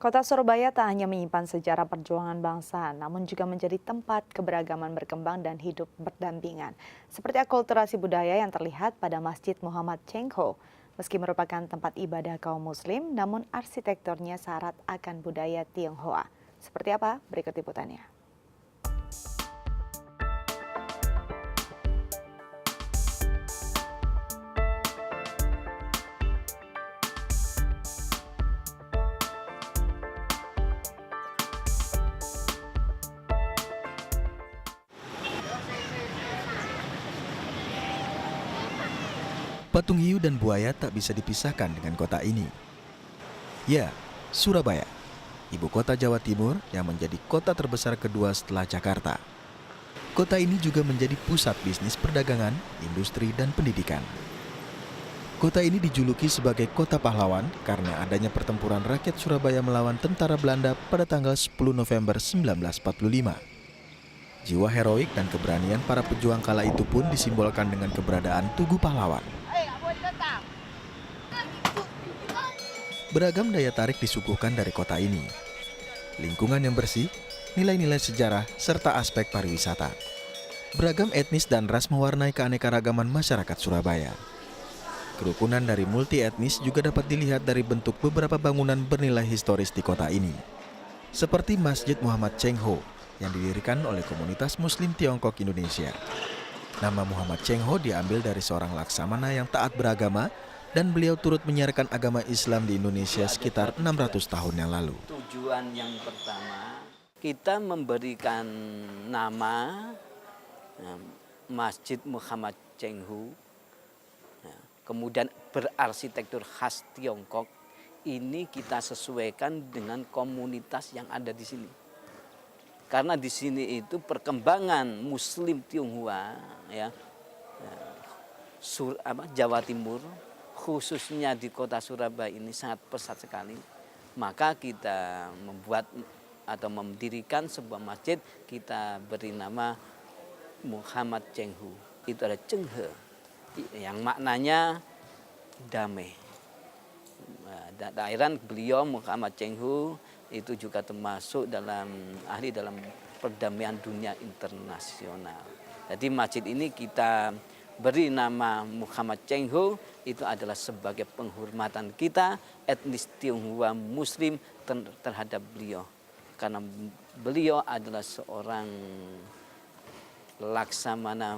Kota Surabaya tak hanya menyimpan sejarah perjuangan bangsa, namun juga menjadi tempat keberagaman berkembang dan hidup berdampingan. Seperti akulturasi budaya yang terlihat pada Masjid Muhammad Cengho. Meski merupakan tempat ibadah kaum muslim, namun arsitekturnya syarat akan budaya Tionghoa. Seperti apa? Berikut liputannya. Patung hiu dan buaya tak bisa dipisahkan dengan kota ini. Ya, Surabaya, ibu kota Jawa Timur yang menjadi kota terbesar kedua setelah Jakarta. Kota ini juga menjadi pusat bisnis perdagangan, industri, dan pendidikan. Kota ini dijuluki sebagai kota pahlawan karena adanya pertempuran rakyat Surabaya melawan tentara Belanda pada tanggal 10 November 1945. Jiwa heroik dan keberanian para pejuang kala itu pun disimbolkan dengan keberadaan Tugu Pahlawan. Beragam daya tarik disuguhkan dari kota ini. Lingkungan yang bersih, nilai-nilai sejarah, serta aspek pariwisata. Beragam etnis dan ras mewarnai keanekaragaman masyarakat Surabaya. Kerukunan dari multi etnis juga dapat dilihat dari bentuk beberapa bangunan bernilai historis di kota ini. Seperti Masjid Muhammad Cengho yang didirikan oleh komunitas Muslim Tiongkok Indonesia. Nama Muhammad Cengho diambil dari seorang laksamana yang taat beragama dan beliau turut menyiarkan agama Islam di Indonesia sekitar 600 tahun yang lalu. Tujuan yang pertama, kita memberikan nama Masjid Muhammad Cengho, kemudian berarsitektur khas Tiongkok, ini kita sesuaikan dengan komunitas yang ada di sini. Karena di sini itu perkembangan Muslim Tionghoa, Jawa Timur, khususnya di kota Surabaya ini sangat pesat sekali. Maka kita membuat atau mendirikan sebuah masjid, kita beri nama Muhammad Cengho. Itu ada Cenghe, yang maknanya damai. Daerah beliau Muhammad Cengho itu juga termasuk ahli dalam perdamaian dunia internasional. Jadi masjid ini kita beri nama Muhammad Cengho, itu adalah sebagai penghormatan kita etnis Tionghoa Muslim terhadap beliau. Karena beliau adalah seorang laksamana,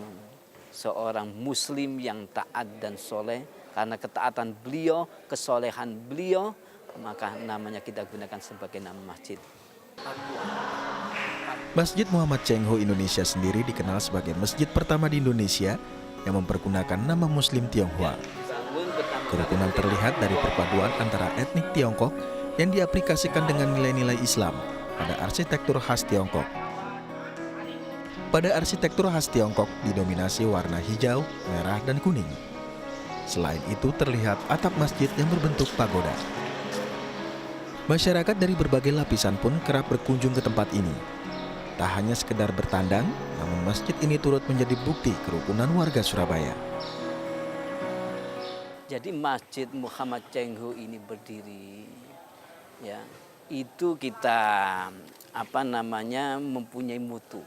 seorang Muslim yang taat dan soleh. Karena ketaatan beliau, kesolehan beliau, maka namanya kita gunakan sebagai nama masjid. Masjid Muhammad Cengho Indonesia sendiri dikenal sebagai masjid pertama di Indonesia yang mempergunakan nama Muslim Tionghoa. Kerukunan terlihat dari perpaduan antara etnik Tiongkok yang diaplikasikan dengan nilai-nilai Islam pada arsitektur khas Tiongkok. Pada arsitektur khas Tiongkok didominasi warna hijau, merah, dan kuning. Selain itu terlihat atap masjid yang berbentuk pagoda. Masyarakat dari berbagai lapisan pun kerap berkunjung ke tempat ini. Tak hanya sekedar bertandang, namun masjid ini turut menjadi bukti kerukunan warga Surabaya. Jadi Masjid Muhammad Cengho ini berdiri, itu kita mempunyai mutu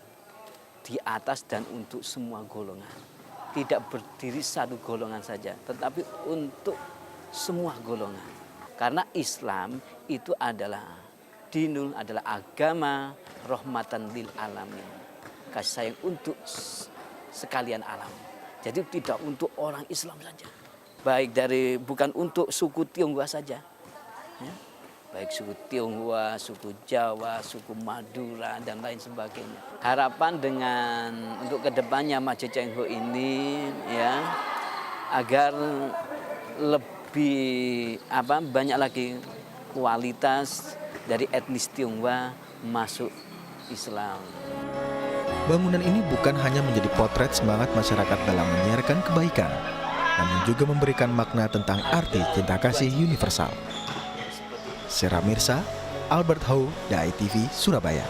di atas dan untuk semua golongan. Tidak berdiri satu golongan saja, tetapi untuk semua golongan. Karena Islam itu adalah dinul, adalah agama rahmatan lil alamin, kasih sayang untuk sekalian alam. Jadi tidak untuk orang Islam saja, bukan untuk suku Tionghoa saja, baik suku Tionghoa, suku Jawa, suku Madura, dan lain sebagainya. Harapan untuk kedepannya Masjid Cengho ini agar lebih banyak lagi kualitas dari etnis Tionghoa masuk Islam. Bangunan ini bukan hanya menjadi potret semangat masyarakat dalam menyiarkan kebaikan, namun juga memberikan makna tentang arti cinta kasih universal. Sera Mirsa, Albert Hou, DAI TV, Surabaya.